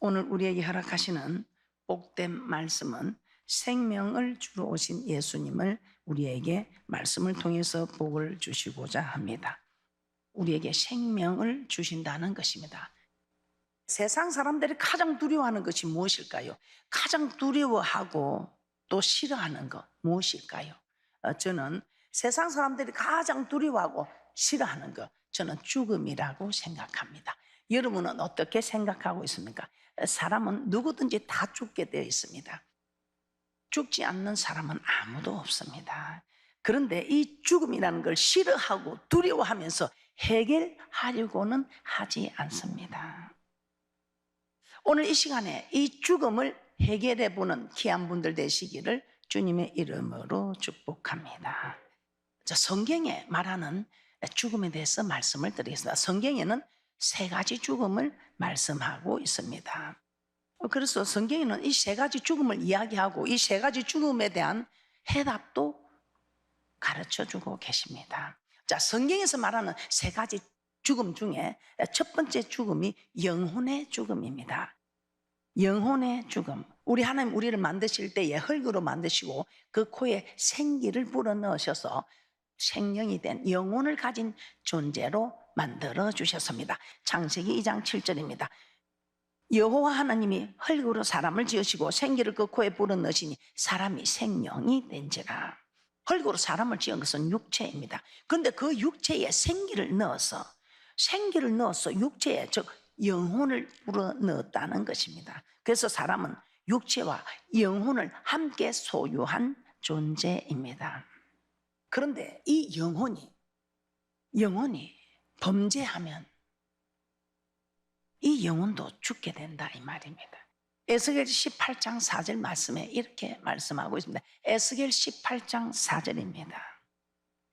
오늘 우리에게 허락하시는 복된 말씀은 생명을 주러 오신 예수님을 우리에게 말씀을 통해서 복을 주시고자 합니다. 우리에게 생명을 주신다는 것입니다. 세상 사람들이 가장 두려워하는 것이 무엇일까요? 가장 두려워하고 또 싫어하는 것 무엇일까요? 저는 세상 사람들이 가장 두려워하고 싫어하는 것, 저는 죽음이라고 생각합니다. 여러분은 어떻게 생각하고 있습니까? 사람은 누구든지 다 죽게 되어 있습니다. 죽지 않는 사람은 아무도 없습니다. 그런데 이 죽음이라는 걸 싫어하고 두려워하면서 해결하려고는 하지 않습니다. 오늘 이 시간에 이 죽음을 해결해 보는 귀한 분들 되시기를 주님의 이름으로 축복합니다. 성경에 말하는 죽음에 대해서 말씀을 드리겠습니다. 성경에는 세 가지 죽음을 말씀하고 있습니다. 그래서 성경에는 이 세 가지 죽음을 이야기하고 이 세 가지 죽음에 대한 해답도 가르쳐 주고 계십니다. 자, 성경에서 말하는 세 가지 죽음 중에 첫 번째 죽음이 영혼의 죽음입니다. 영혼의 죽음. 우리 하나님 우리를 만드실 때에 흙으로 만드시고 그 코에 생기를 불어넣으셔서 생명이 된 영혼을 가진 존재로 만들어 주셨습니다. 창세기 2장 7절입니다. 여호와 하나님이 흙으로 사람을 지으시고 생기를 그 코에 불어넣으시니 사람이 생명이 된지라. 흙으로 사람을 지은 것은 육체입니다. 그런데 그 육체에 생기를 넣어서 육체에, 즉 영혼을 불어넣었다는 것입니다. 그래서 사람은 육체와 영혼을 함께 소유한 존재입니다. 그런데 이 영혼이 범죄하면 이 영혼도 죽게 된다 이 말입니다. 에스겔 18장 4절 말씀에 이렇게 말씀하고 있습니다. 에스겔 18장 4절입니다.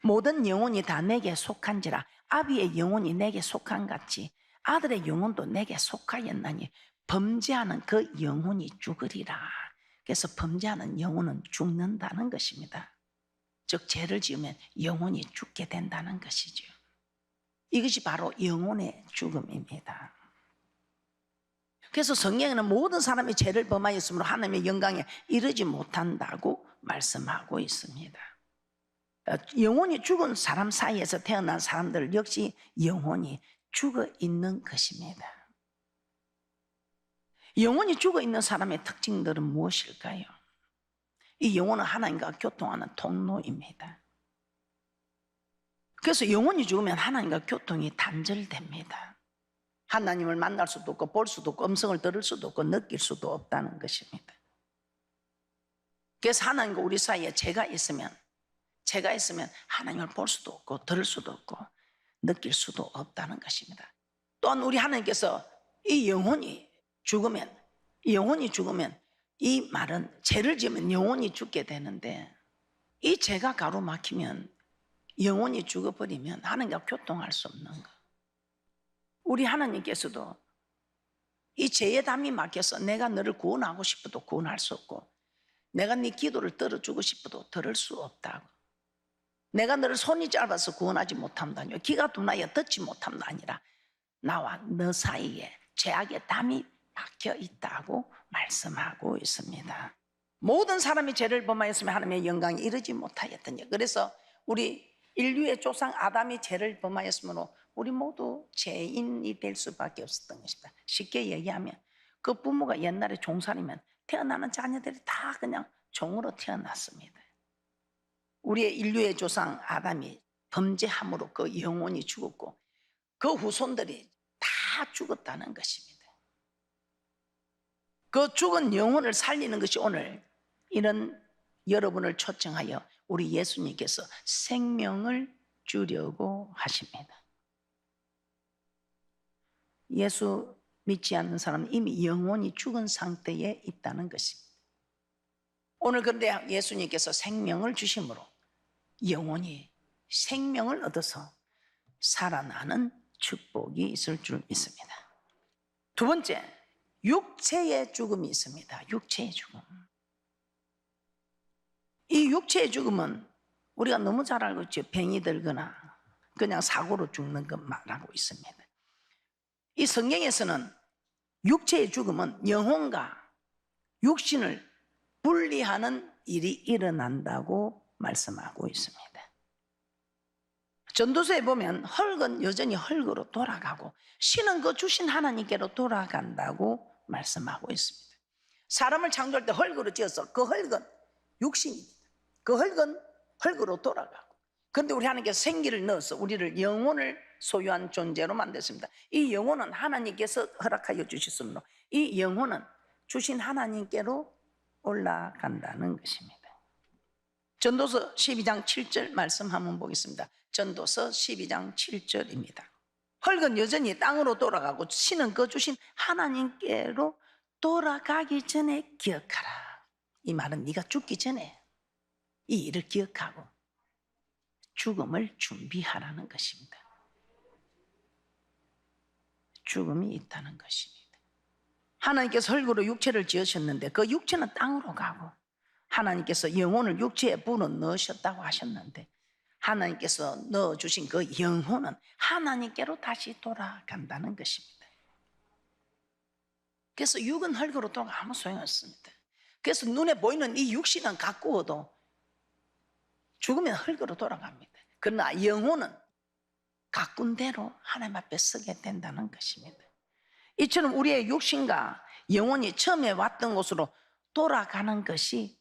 모든 영혼이 다 내게 속한지라 아비의 영혼이 내게 속한 같이 아들의 영혼도 내게 속하였나니 범죄하는 그 영혼이 죽으리라. 그래서 범죄하는 영혼은 죽는다는 것입니다. 즉 죄를 지으면 영혼이 죽게 된다는 것이죠. 이것이 바로 영혼의 죽음입니다. 그래서 성경에는 모든 사람이 죄를 범하였으므로 하나님의 영광에 이르지 못한다고 말씀하고 있습니다. 영혼이 죽은 사람 사이에서 태어난 사람들 역시 영혼이 죽어 있는 것입니다. 영혼이 죽어 있는 사람의 특징들은 무엇일까요? 이 영혼은 하나님과 교통하는 통로입니다. 그래서 영혼이 죽으면 하나님과 교통이 단절됩니다. 하나님을 만날 수도 없고 볼 수도 없고 음성을 들을 수도 없고 느낄 수도 없다는 것입니다. 그래서 하나님과 우리 사이에 죄가 있으면 하나님을 볼 수도 없고 들을 수도 없고 느낄 수도 없다는 것입니다. 또한 우리 하나님께서 이 영혼이 죽으면 이 말은 죄를 지으면 영혼이 죽게 되는데 이 죄가 가로막히면 영혼이 죽어버리면 하나님과 교통할 수 없는 것. 우리 하나님께서도 이 죄의 담이 막혀서 내가 너를 구원하고 싶어도 구원할 수 없고 내가 네 기도를 들어주고 싶어도 들을 수 없다고. 내가 너를 손이 짧아서 구원하지 못한다니 귀가 둔하여 듣지 못함도 아니라 나와 너 사이에 죄악의 담이 막혀 있다고 말씀하고 있습니다. 모든 사람이 죄를 범하였으면 하나님의 영광에 이르지 못하였더니 그래서 우리 인류의 조상 아담이 죄를 범하였으므로 우리 모두 죄인이 될 수밖에 없었던 것입니다. 쉽게 얘기하면 그 부모가 옛날에 종살이면 태어나는 자녀들이 다 그냥 종으로 태어났습니다. 우리의 인류의 조상 아담이 범죄함으로 그 영혼이 죽었고 그 후손들이 다 죽었다는 것입니다. 그 죽은 영혼을 살리는 것이 오늘 이런 여러분을 초청하여 우리 예수님께서 생명을 주려고 하십니다. 예수 믿지 않는 사람은 이미 영혼이 죽은 상태에 있다는 것입니다. 오늘 그런데 예수님께서 생명을 주심으로 영혼이 생명을 얻어서 살아나는 축복이 있을 줄 믿습니다. 두 번째, 육체의 죽음이 있습니다. 육체의 죽음. 이 육체의 죽음은 우리가 너무 잘 알고 있죠. 병이 들거나 그냥 사고로 죽는 것 말하고 있습니다. 이 성경에서는 육체의 죽음은 영혼과 육신을 분리하는 일이 일어난다고 말씀하고 있습니다. 전도서에 보면 흙은 여전히 흙으로 돌아가고 신은 그 주신 하나님께로 돌아간다고 말씀하고 있습니다. 사람을 창조할 때 흙으로 지어서 그 흙은 육신입니다. 그 흙은 흙으로 돌아가고, 그런데 우리 하나님께서 생기를 넣어서 우리를 영혼을 소유한 존재로 만드셨습니다. 이 영혼은 하나님께서 허락하여 주셨으므로 이 영혼은 주신 하나님께로 올라간다는 것입니다. 전도서 12장 7절 말씀 한번 보겠습니다. 전도서 12장 7절입니다. 흙은 여전히 땅으로 돌아가고 신은 그 주신 하나님께로 돌아가기 전에 기억하라. 이 말은 네가 죽기 전에 이 일을 기억하고 죽음을 준비하라는 것입니다. 죽음이 있다는 것입니다. 하나님께서 흙으로 육체를 지으셨는데 그 육체는 땅으로 가고, 하나님께서 영혼을 육체에 불어 넣으셨다고 하셨는데 하나님께서 넣어주신 그 영혼은 하나님께로 다시 돌아간다는 것입니다. 그래서 육은 흙으로 돌아가 아무 소용없습니다. 그래서 눈에 보이는 이 육신은 가꾸어도 죽으면 흙으로 돌아갑니다. 그러나 영혼은 가꾼 대로 하나님 앞에 서게 된다는 것입니다. 이처럼 우리의 육신과 영혼이 처음에 왔던 곳으로 돌아가는 것이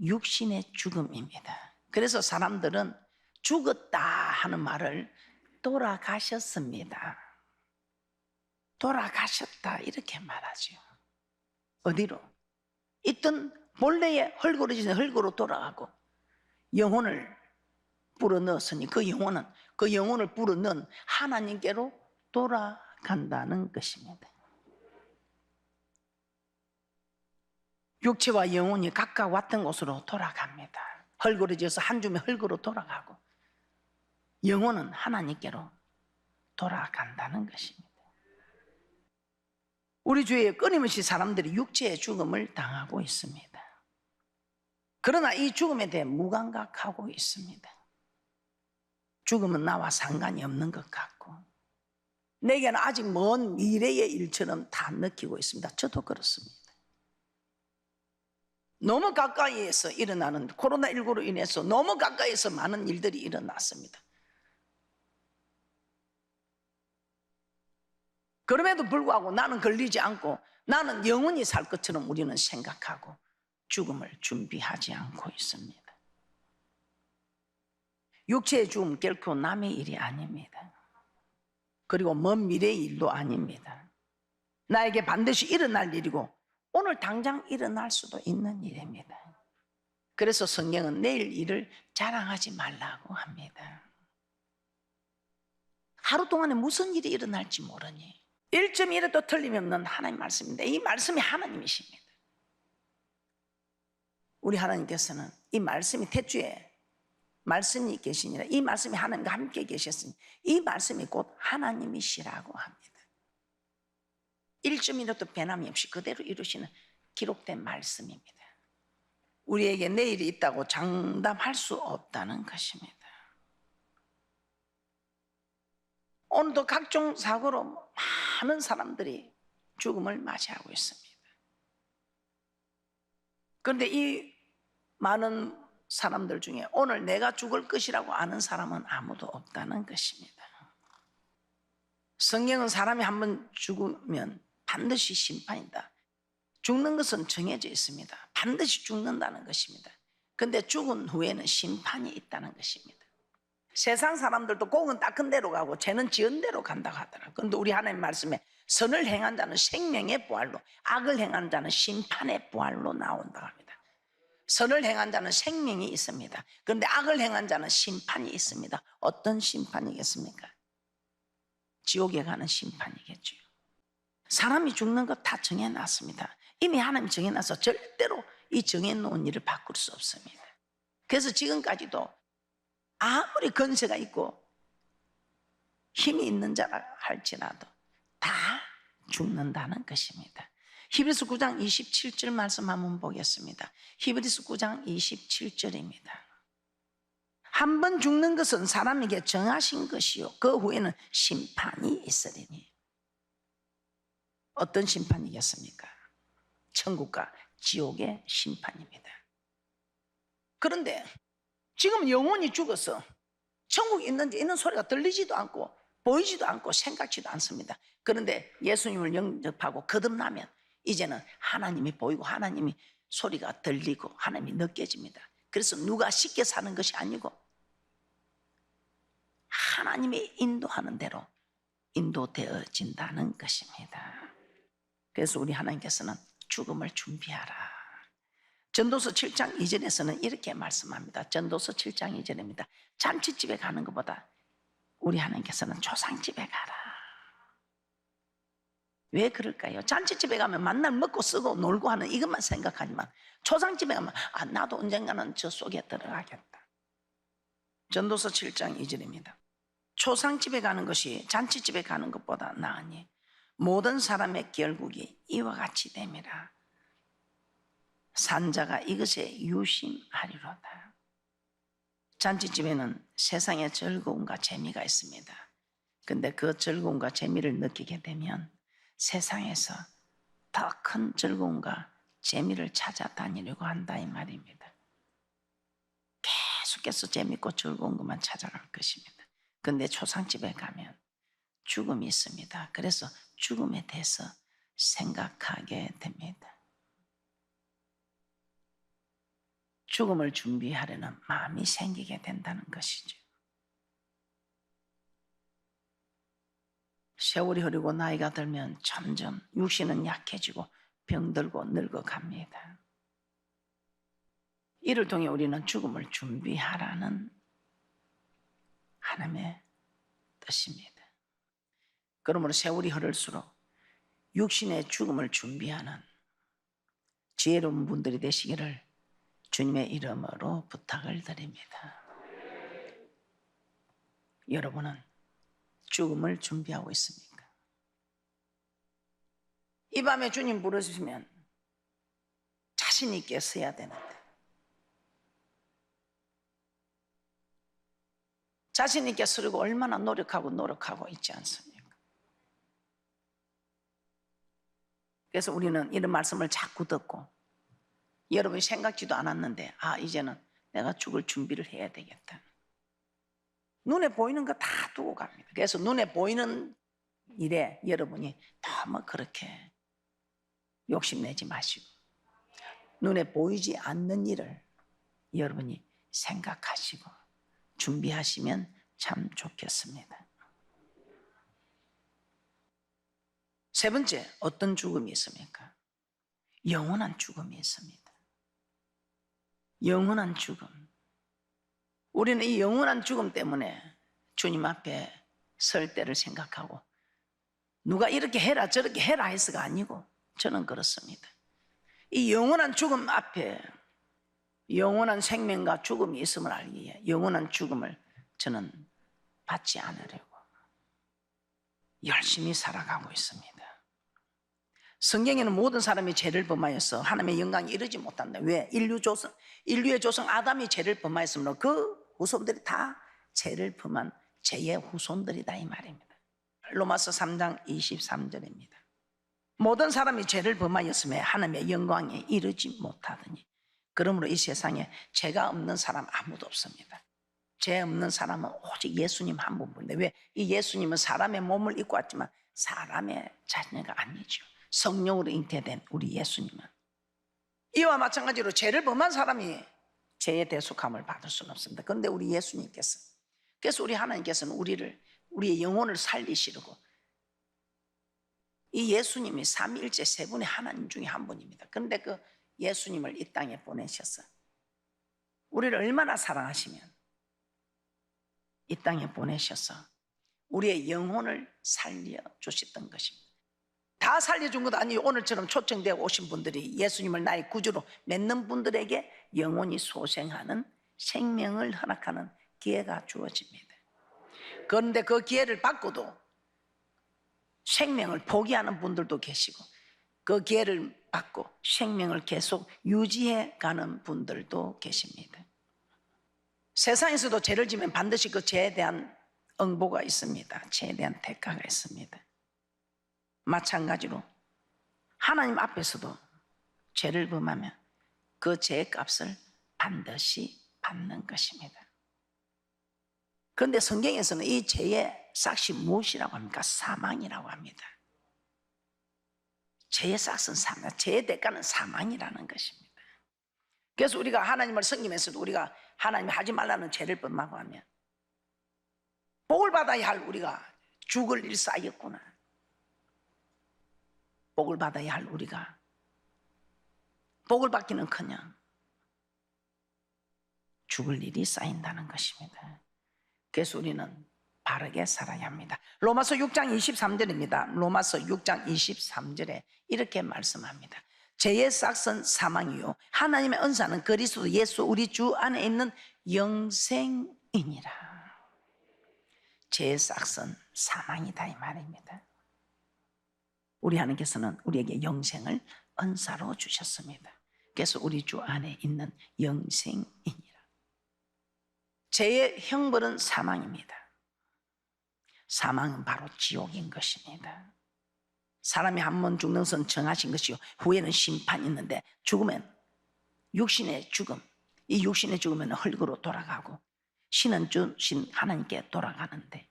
육신의 죽음입니다. 그래서 사람들은 죽었다 하는 말을 돌아가셨습니다, 돌아가셨다 이렇게 말하죠. 어디로? 있던 본래의 흙으로 지은 흙으로 돌아가고 영혼을 불어넣었으니 그 영혼을 불어넣은 하나님께로 돌아간다는 것입니다. 육체와 영혼이 각각 왔던 곳으로 돌아갑니다. 흙으로 지어서 한 줌의 흙으로 돌아가고 영혼은 하나님께로 돌아간다는 것입니다. 우리 주위에 끊임없이 사람들이 육체의 죽음을 당하고 있습니다. 그러나 이 죽음에 대해 무감각하고 있습니다. 죽음은 나와 상관이 없는 것 같고 내게는 아직 먼 미래의 일처럼 다 느끼고 있습니다. 저도 그렇습니다. 너무 가까이에서 일어나는 코로나19로 인해서 너무 가까이에서 많은 일들이 일어났습니다. 그럼에도 불구하고 나는 걸리지 않고 나는 영원히 살 것처럼 우리는 생각하고 죽음을 준비하지 않고 있습니다. 육체의 죽음 결코 남의 일이 아닙니다. 그리고 먼 미래의 일도 아닙니다. 나에게 반드시 일어날 일이고 오늘 당장 일어날 수도 있는 일입니다. 그래서 성경은 내일 일을 자랑하지 말라고 합니다. 하루 동안에 무슨 일이 일어날지 모르니 1.1에도 틀림없는 하나님 말씀인데 이 말씀이 하나님이십니다. 우리 하나님께서는 이 말씀이 태초에 말씀이 계시니라 이 말씀이 하나님과 함께 계셨으니 이 말씀이 곧 하나님이시라고 합니다. 1.1에도 변함이 없이 그대로 이루시는 기록된 말씀입니다. 우리에게 내일이 있다고 장담할 수 없다는 것입니다. 오늘도 각종 사고로 많은 사람들이 죽음을 맞이하고 있습니다. 그런데 이 많은 사람들 중에 오늘 내가 죽을 것이라고 아는 사람은 아무도 없다는 것입니다. 성경은 사람이 한번 죽으면 반드시 심판이다. 죽는 것은 정해져 있습니다. 반드시 죽는다는 것입니다. 그런데 죽은 후에는 심판이 있다는 것입니다. 세상 사람들도 공은 닦은 대로 가고 죄는 지은 대로 간다고 하더라고요. 그런데 우리 하나님 말씀에 선을 행한 자는 생명의 부활로 악을 행하는 자는 심판의 부활로 나온다고 합니다. 선을 행한 자는 생명이 있습니다. 그런데 악을 행한 자는 심판이 있습니다. 어떤 심판이겠습니까? 지옥에 가는 심판이겠죠. 사람이 죽는 것 다 정해놨습니다. 이미 하나님이 정해놔서 절대로 이 정해놓은 일을 바꿀 수 없습니다. 그래서 지금까지도 아무리 건세가 있고 힘이 있는 자라 할지라도 다 죽는다는 것입니다. 히브리서 9장 27절 말씀 한번 보겠습니다. 히브리서 9장 27절입니다. 한 번 죽는 것은 사람에게 정하신 것이요 그 후에는 심판이 있으리니. 어떤 심판이겠습니까? 천국과 지옥의 심판입니다. 그런데 지금 영혼이 죽어서 천국이 있는지 있는 소리가 들리지도 않고 보이지도 않고 생각지도 않습니다. 그런데 예수님을 영접하고 거듭나면 이제는 하나님이 보이고 하나님이 소리가 들리고 하나님이 느껴집니다. 그래서 누가 쉽게 사는 것이 아니고 하나님이 인도하는 대로 인도되어진다는 것입니다. 그래서 우리 하나님께서는 죽음을 준비하라. 전도서 7장 2절에서는 이렇게 말씀합니다. 전도서 7장 2절입니다. 잔치집에 가는 것보다 우리 하나님께서는 조상집에 가라. 왜 그럴까요? 잔치집에 가면 만날 먹고 쓰고 놀고 하는 이것만 생각하지만 조상집에 가면 나도 언젠가는 저 속에 들어가겠다. 전도서 7장 2절입니다. 초상집에 가는 것이 잔치집에 가는 것보다 나으니 모든 사람의 결국이 이와 같이 됨이라. 산자가 이것에 유심하리로다. 잔치집에는 세상의 즐거움과 재미가 있습니다. 근데 그 즐거움과 재미를 느끼게 되면 세상에서 더 큰 즐거움과 재미를 찾아다니려고 한다 이 말입니다. 계속해서 재밌고 즐거운 것만 찾아갈 것입니다. 근데 초상집에 가면 죽음이 있습니다. 그래서 죽음에 대해서 생각하게 됩니다. 죽음을 준비하려는 마음이 생기게 된다는 것이죠. 세월이 흐르고 나이가 들면 점점 육신은 약해지고 병들고 늙어갑니다. 이를 통해 우리는 죽음을 준비하라는 하나님의 뜻입니다. 그러므로 세월이 흐를수록 육신의 죽음을 준비하는 지혜로운 분들이 되시기를 주님의 이름으로 부탁을 드립니다. 여러분은 죽음을 준비하고 있습니까? 이 밤에 주님 부르시면 자신 있게 서야 되는데 자신 있게 서려고 얼마나 노력하고 있지 않습니까? 그래서 우리는 이런 말씀을 자꾸 듣고 여러분이 생각지도 않았는데 이제는 내가 죽을 준비를 해야 되겠다. 눈에 보이는 거 다 두고 갑니다. 그래서 눈에 보이는 일에 여러분이 너무 그렇게 욕심내지 마시고 눈에 보이지 않는 일을 여러분이 생각하시고 준비하시면 참 좋겠습니다. 세 번째, 어떤 죽음이 있습니까? 영원한 죽음이 있습니다. 영원한 죽음. 우리는 이 영원한 죽음 때문에 주님 앞에 설 때를 생각하고 누가 이렇게 해라 저렇게 해라 해서가 아니고 저는 그렇습니다. 이 영원한 죽음 앞에 영원한 생명과 죽음이 있음을 알기에 영원한 죽음을 저는 받지 않으려고 열심히 살아가고 있습니다. 성경에는 모든 사람이 죄를 범하여서 하나님의 영광에 이르지 못한다. 왜? 인류의 조상 아담이 죄를 범하였으므로 그 후손들이 다 죄를 범한 죄의 후손들이다 이 말입니다. 로마서 3장 23절입니다. 모든 사람이 죄를 범하였음에 하나님의 영광에 이르지 못하더니 그러므로 이 세상에 죄가 없는 사람 아무도 없습니다. 죄 없는 사람은 오직 예수님 한 분뿐인데 왜? 이 예수님은 사람의 몸을 입고 왔지만 사람의 자녀가 아니죠. 성령으로 잉태된 우리 예수님은 이와 마찬가지로 죄를 범한 사람이 죄의 대속함을 받을 수는 없습니다. 그런데 우리 예수님께서 그래서 우리 하나님께서는 우리의 영혼을 살리시려고 이 예수님이 삼위일체 세 분의 하나님 중에 한 분입니다. 그런데 그 예수님을 이 땅에 보내셔서 우리를 얼마나 사랑하시면 이 땅에 보내셔서 우리의 영혼을 살려주셨던 것입니다. 다 살려준 것도 아니고 오늘처럼 초청되어 오신 분들이 예수님을 나의 구주로 맺는 분들에게 영원히 소생하는 생명을 허락하는 기회가 주어집니다. 그런데 그 기회를 받고도 생명을 포기하는 분들도 계시고 그 기회를 받고 생명을 계속 유지해 가는 분들도 계십니다. 세상에서도 죄를 지면 반드시 그 죄에 대한 응보가 있습니다. 죄에 대한 대가가 있습니다. 마찬가지로 하나님 앞에서도 죄를 범하면 그 죄의 값을 반드시 받는 것입니다. 그런데 성경에서는 이 죄의 삭이 무엇이라고 합니까? 사망이라고 합니다. 죄의 삭은 사망, 죄의 대가는 사망이라는 것입니다. 그래서 우리가 하나님을 섬기면서도 우리가 하나님이 하지 말라는 죄를 범하고 하면 복을 받아야 할 우리가 죽을 일 쌓였구나. 복을 받아야 할 우리가 복을 받기는커녕 죽을 일이 쌓인다는 것입니다. 그래서 우리는 바르게 살아야 합니다. 로마서 6장 23절입니다. 로마서 6장 23절에 이렇게 말씀합니다. 죄의 삭은 사망이요 하나님의 은사는 그리스도 예수 우리 주 안에 있는 영생이니라. 죄의 삭은 사망이다 이 말입니다. 우리 하나님께서는 우리에게 영생을 은사로 주셨습니다. 그래서 우리 주 안에 있는 영생이니라. 죄의 형벌은 사망입니다. 사망은 바로 지옥인 것입니다. 사람이 한 번 죽는 것은 정하신 것이요 후에는 심판이 있는데 죽으면 육신의 죽음, 이 육신의 죽으면 흙으로 돌아가고 신은 주신 하나님께 돌아가는데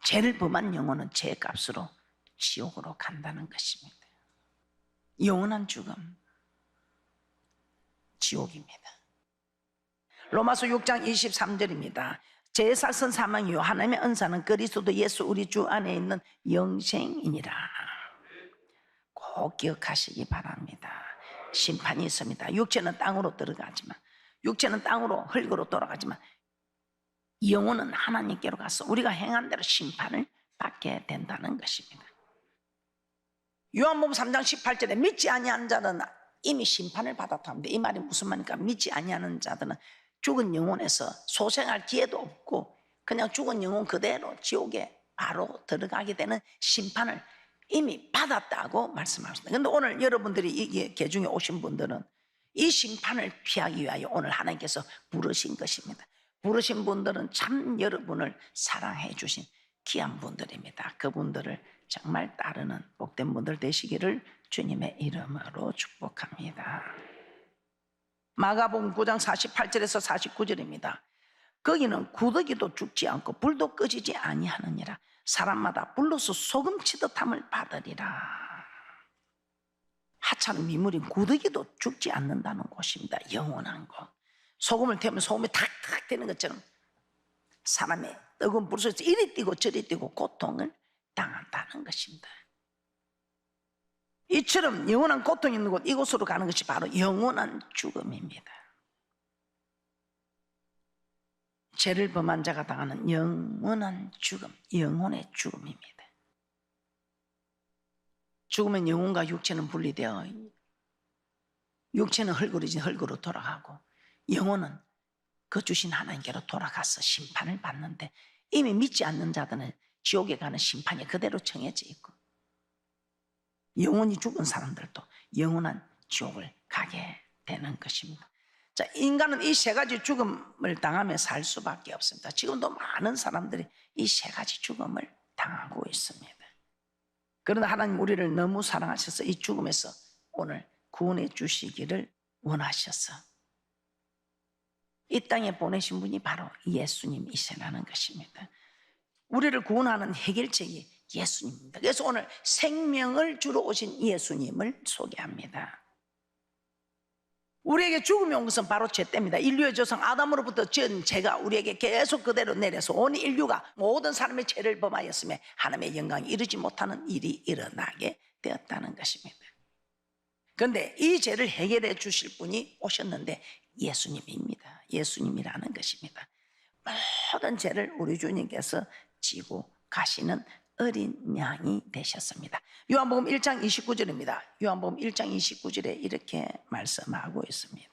죄를 범한 영혼은 죄의 값으로 지옥으로 간다는 것입니다. 영원한 죽음, 지옥입니다. 로마서 6장 23절입니다. 죄의 삭은 사망이요 하나님의 은사는 그리스도 예수 우리 주 안에 있는 영생이니라. 꼭 기억하시기 바랍니다. 심판이 있습니다. 육체는 땅으로 들어가지만, 육체는 땅으로 흙으로 돌아가지만 영혼은 하나님께로 가서 우리가 행한 대로 심판을 받게 된다는 것입니다. 요한복음 3장 18절에 믿지 아니하는 자는 이미 심판을 받았다 합니다. 이 말이 무슨 말입니까? 믿지 아니하는 자들은 죽은 영혼에서 소생할 기회도 없고 그냥 죽은 영혼 그대로 지옥에 바로 들어가게 되는 심판을 이미 받았다고 말씀하셨습니다. 그런데 오늘 여러분들이 이 개중에 오신 분들은 이 심판을 피하기 위하여 오늘 하나님께서 부르신 것입니다. 부르신 분들은 참 여러분을 사랑해 주신 귀한 분들입니다. 그분들을 정말 따르는 복된 분들 되시기를 주님의 이름으로 축복합니다. 마가복음 9장 48절에서 49절입니다. 거기는 구더기도 죽지 않고 불도 꺼지지 아니하느니라. 사람마다 불로서 소금 치듯함을 받으리라. 하찮은 미물인 구더기도 죽지 않는다는 곳입니다. 영원한 곳. 소금을 태우면 소금이 탁탁 되는 것처럼 사람의 뜨거운 불 속에서 이리 뛰고 저리 뛰고 고통을 당한다는 것입니다. 이처럼 영원한 고통이 있는 곳 이곳으로 가는 것이 바로 영원한 죽음입니다. 죄를 범한 자가 당하는 영원한 죽음, 영혼의 죽음입니다. 죽으면 영혼과 육체는 분리되어 육체는 흙으로 돌아가고 영혼은 그 주신 하나님께로 돌아가서 심판을 받는데 이미 믿지 않는 자들은 지옥에 가는 심판이 그대로 정해져 있고 영혼이 죽은 사람들도 영원한 지옥을 가게 되는 것입니다. 자, 인간은 이 세 가지 죽음을 당하며 살 수밖에 없습니다. 지금도 많은 사람들이 이 세 가지 죽음을 당하고 있습니다. 그러나 하나님 우리를 너무 사랑하셔서 이 죽음에서 오늘 구원해 주시기를 원하셔서 이 땅에 보내신 분이 바로 예수님이시라는 것입니다. 우리를 구원하는 해결책이 예수님입니다. 그래서 오늘 생명을 주러 오신 예수님을 소개합니다. 우리에게 죽음이 온 것은 바로 죄 때문이다. 인류의 조상 아담으로부터 지은 죄가 우리에게 계속 그대로 내려서 온 인류가 모든 사람의 죄를 범하였으며 하나님의 영광이 이루지 못하는 일이 일어나게 되었다는 것입니다. 그런데 이 죄를 해결해 주실 분이 오셨는데 예수님입니다. 예수님이라는 것입니다. 모든 죄를 우리 주님께서 지고 가시는 어린 양이 되셨습니다. 요한복음 1장 29절입니다. 요한복음 1장 29절에 이렇게 말씀하고 있습니다.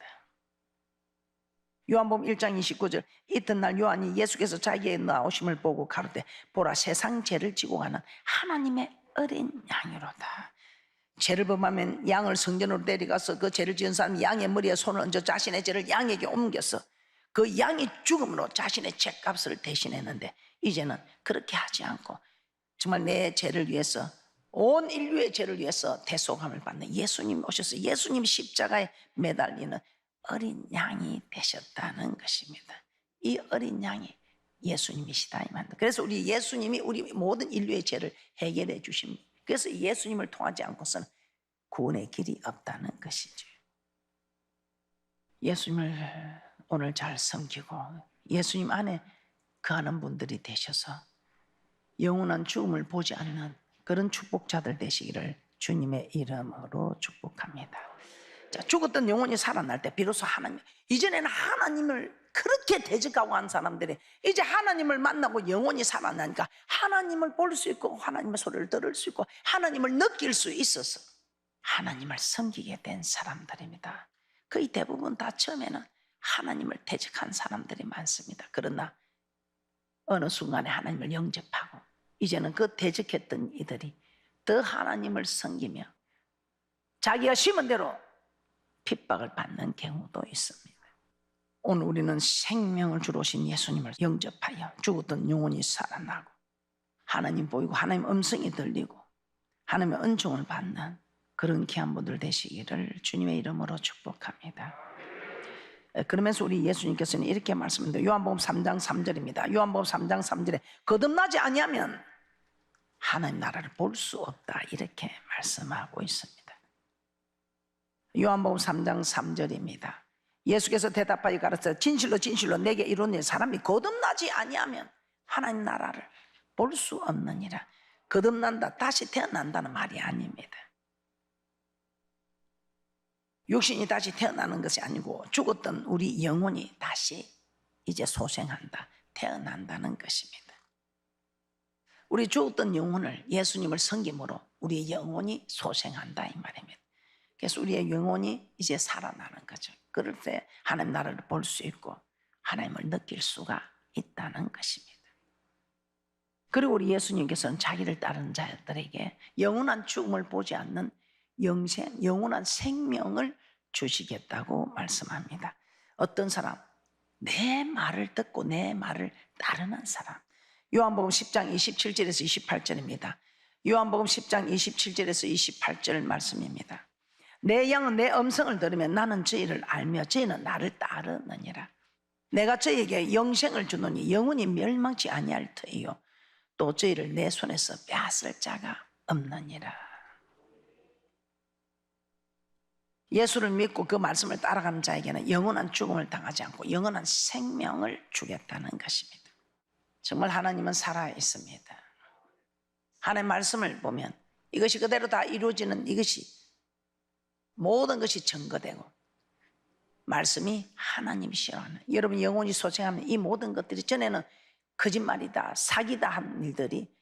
요한복음 1장 29절 이튿날 요한이 예수께서 자기의 나오심을 보고 가로되 보라 세상 죄를 지고 가는 하나님의 어린 양이로다. 죄를 범하면 양을 성전으로 데려가서 그 죄를 지은 사람이 양의 머리에 손을 얹어 자신의 죄를 양에게 옮겨서 그 양이 죽음으로 자신의 죄값을 대신했는데 이제는 그렇게 하지 않고 정말 내 죄를 위해서 온 인류의 죄를 위해서 대속함을 받는 예수님이 오셔서 예수님 십자가에 매달리는 어린 양이 되셨다는 것입니다. 이 어린 양이 예수님이시다 이 말입니다. 그래서 우리 예수님이 우리 모든 인류의 죄를 해결해 주십니다. 그래서 예수님을 통하지 않고서는 구원의 길이 없다는 것이죠. 예수님을 오늘 잘 섬기고 예수님 안에 거하는 분들이 되셔서 영원한 죽음을 보지 않는 그런 축복자들 되시기를 주님의 이름으로 축복합니다. 자, 죽었던 영혼이 살아날 때 비로소 하나님, 이전에는 하나님을 그렇게 대적하고 한 사람들이 이제 하나님을 만나고 영혼이 살아나니까 하나님을 볼 수 있고 하나님의 소리를 들을 수 있고 하나님을 느낄 수 있어서 하나님을 섬기게 된 사람들입니다. 거의 대부분 다 처음에는 하나님을 대적한 사람들이 많습니다. 그러나 어느 순간에 하나님을 영접하고 이제는 그 대적했던 이들이 더 하나님을 섬기며 자기가 심은 대로 핍박을 받는 경우도 있습니다. 오늘 우리는 생명을 주러 오신 예수님을 영접하여 죽었던 영혼이 살아나고 하나님 보이고 하나님 음성이 들리고 하나님의 은총을 받는 그런 귀한 분들 되시기를 주님의 이름으로 축복합니다. 그러면서 우리 예수님께서는 이렇게 말씀합니다. 요한복음 3장 3절입니다. 요한복음 3장 3절에 거듭나지 아니하면 하나님 나라를 볼 수 없다 이렇게 말씀하고 있습니다. 요한복음 3장 3절입니다. 예수께서 대답하여 가르쳐 진실로 진실로 내게 이르노니 사람이 거듭나지 아니하면 하나님 나라를 볼 수 없느니라. 거듭난다, 다시 태어난다는 말이 아닙니다. 육신이 다시 태어나는 것이 아니고 죽었던 우리 영혼이 다시 이제 소생한다, 태어난다는 것입니다. 우리 죽었던 영혼을 예수님을 섬김으로 우리의 영혼이 소생한다 이 말입니다. 그래서 우리의 영혼이 이제 살아나는 거죠. 그럴 때 하나님 나라를 볼 수 있고 하나님을 느낄 수가 있다는 것입니다. 그리고 우리 예수님께서는 자기를 따르는 자들에게 영원한 죽음을 보지 않는 영원한 생명을 주시겠다고 말씀합니다. 어떤 사람? 내 말을 듣고 내 말을 따르는 사람. 요한복음 10장 27절에서 28절입니다. 요한복음 10장 27절에서 28절 말씀입니다. 내 양은 내 음성을 들으면 나는 저희를 알며 저희는 나를 따르느니라. 내가 저희에게 영생을 주노니 영원히 멸망치 아니할 터이요 또 저희를 내 손에서 빼앗을 자가 없느니라. 예수를 믿고 그 말씀을 따라가는 자에게는 영원한 죽음을 당하지 않고 영원한 생명을 주겠다는 것입니다. 정말 하나님은 살아있습니다. 하나님의 말씀을 보면 이것이 그대로 다 이루어지는 이것이 모든 것이 증거되고 말씀이 하나님이시라는, 여러분 영혼이 소생하면 이 모든 것들이 전에는 거짓말이다 사기다 한 일들이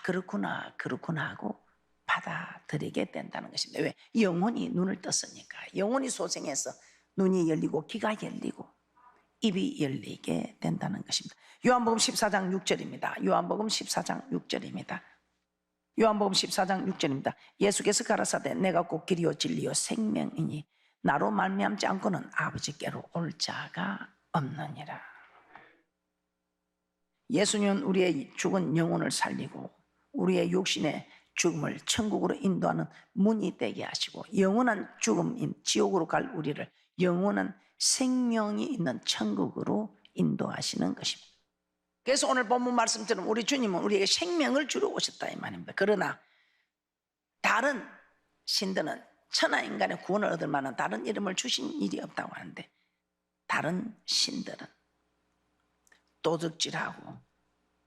그렇구나 하고 받아들이게 된다는 것입니다. 왜? 영혼이 눈을 떴으니까. 영혼이 소생해서 눈이 열리고 귀가 열리고 입이 열리게 된다는 것입니다. 요한복음 14장 6절입니다. 요한복음 14장 6절입니다. 요한복음 14장 6절입니다. 예수께서 가라사대 내가 곧 길이요 진리요 생명이니 나로 말미암지 않고는 아버지께로 올 자가 없느니라. 예수님은 우리의 죽은 영혼을 살리고 우리의 육신의 죽음을 천국으로 인도하는 문이 되게 하시고 영원한 죽음인 지옥으로 갈 우리를 영원한 생명이 있는 천국으로 인도하시는 것입니다. 그래서 오늘 본문 말씀처럼 우리 주님은 우리에게 생명을 주러 오셨다 이 말입니다. 그러나 다른 신들은 천하 인간의 구원을 얻을 만한 다른 이름을 주신 일이 없다고 하는데 다른 신들은 도둑질하고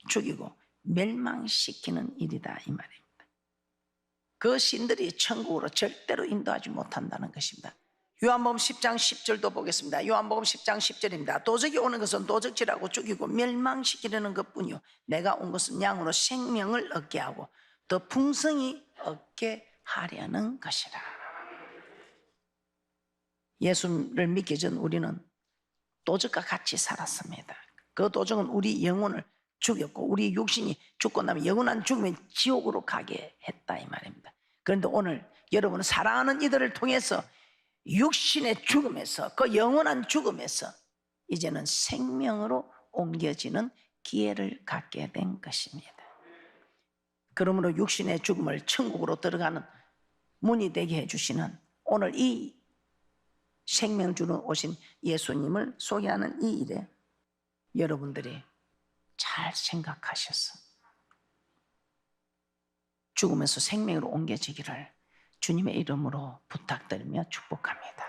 죽이고 멸망시키는 일이다 이 말입니다. 그 신들이 천국으로 절대로 인도하지 못한다는 것입니다. 요한복음 10장 10절도 보겠습니다. 요한복음 10장 10절입니다. 도적이 오는 것은 도적질하고 죽이고 멸망시키려는 것뿐이요 내가 온 것은 양으로 생명을 얻게 하고 더 풍성히 얻게 하려는 것이라. 예수를 믿기 전 우리는 도적과 같이 살았습니다. 그 도적은 우리 영혼을 죽였고 우리 육신이 죽고 나면 영원한 죽음의 지옥으로 가게 했다 이 말입니다. 그런데 오늘 여러분은 사랑하는 이들을 통해서 육신의 죽음에서 그 영원한 죽음에서 이제는 생명으로 옮겨지는 기회를 갖게 된 것입니다. 그러므로 육신의 죽음을 천국으로 들어가는 문이 되게 해주시는 오늘 이 생명 주러 오신 예수님을 소개하는 이 일에 여러분들이 잘 생각하셔서 죽으면서 생명으로 옮겨지기를 주님의 이름으로 부탁드리며 축복합니다.